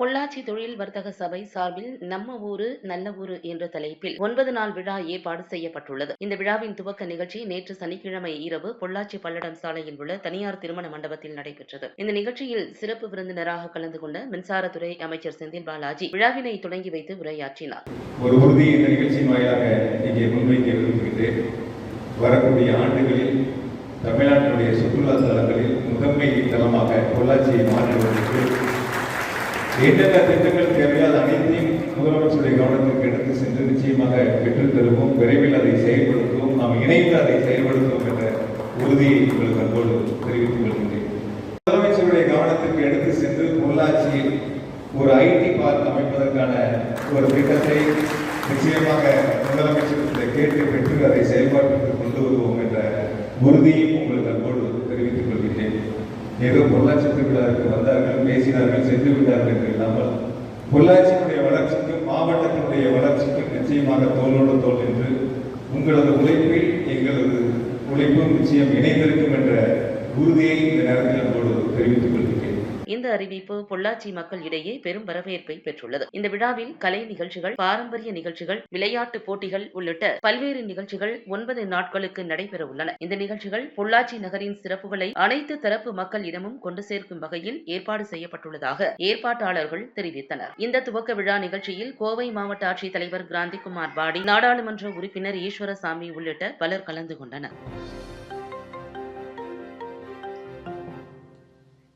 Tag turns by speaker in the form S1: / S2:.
S1: பொள்ளாச்சி தொழில் வர்த்தக சபை சார்பில் நம்ம ஊரு நல்ல ஊரு என்ற தலைப்பில் 9 நாள் விழா ஏற்பாடு செய்யப்பட்டுள்ளது. இந்த விழாவின் துவக்க நிகழ்ச்சி நேற்று சனிக்கிழமை இரவு பொள்ளாச்சி பல்லடம் சாலையில் உள்ள தனியார் திருமண மண்டபத்தில் நடைபெற்றது. இந்த நிகழ்ச்சியில் சிறப்பு விருந்தினராக கலந்து கொண்ட மின்சாரத்துறை அமைச்சர் செந்தில் பாலாஜி விழாவினை தொடங்கி வைத்து உரையாற்றினார்.
S2: ஒரு உறுதி இந்த நிகழ்ச்சியின் வாயிலாக இங்கே முன்வைக்க விரும்புகிறேன். வரக்கூடிய ஆண்டுகளில் தமிழ்நாட்டினுடைய சுற்றுலா தலங்களில் முதன்மை தலமாக பொள்ளாச்சியை மாற்றுவதற்கு என்னென்ன திட்டங்கள் தேவையோ அது அனைத்தையும் முதலமைச்சருடைய கவனத்திற்கு எடுத்து சென்று நிச்சயமாக பெற்றுத் தருவோம். விரைவில் அதை செயல்படுத்துவோம். நாம் இணைந்து அதை செயல்படுத்துவோம் என்ற உறுதியை உங்களுக்கு அன்போடு தெரிவித்துக் கொள்கின்றேன். முதலமைச்சருடைய கவனத்திற்கு எடுத்து சென்று பொள்ளாச்சியில் ஒரு ஐடி பார்க் அமைப்பதற்கான ஒரு திட்டத்தை நிச்சயமாக முதலமைச்சர் கேட்டு பெற்று அதை செயல்பாட்டிற்கு கொண்டு வருவோம் என்ற உறுதியும் உங்களுக்கு அன்போடு தெரிவித்துக் கொள்கிறேன். ஏதோ பொள்ளாச்சி திருவிழாவுக்கு வந்தார்கள், பேசினார்கள், சென்று விட்டார்கள் என்று இல்லாமல் பொள்ளாச்சியினுடைய வளர்ச்சிக்கும் மாவட்டத்தினுடைய வளர்ச்சிக்கும் நிச்சயமாக தோளோடு தோல் என்று உங்களது உழைப்பில் எங்களது உழைப்பும் நிச்சயம் இணைந்திருக்கும் என்ற உறுதியை இந்த நேரத்தில் அன்போடு தெரிவித்துக் கொள்கிறேன்.
S1: இந்த அறிவிப்பு பொள்ளாச்சி மக்கள் இடையே பெரும் வரவேற்பை பெற்றுள்ளது. இந்த விழாவில் கலை நிகழ்ச்சிகள், பாரம்பரிய நிகழ்ச்சிகள், விளையாட்டு போட்டிகள் உள்ளிட்ட பல்வேறு நிகழ்ச்சிகள் 9 நாட்களுக்கு நடைபெற உள்ளன. இந்த நிகழ்ச்சிகள் பொள்ளாச்சி நகரின் சிறப்புகளை அனைத்து தரப்பு மக்களிடமும் கொண்டு சேர்க்கும் வகையில் ஏற்பாடு செய்யப்பட்டுள்ளதாக ஏற்பாட்டாளர்கள் தெரிவித்தனர். இந்த துவக்க விழா நிகழ்ச்சியில் கோவை மாவட்ட ஆட்சித்தலைவர் கிராந்திகுமார் பாடி, நாடாளுமன்ற உறுப்பினர் ஈஸ்வரசாமி உள்ளிட்ட பலர் கலந்து கொண்டனர்.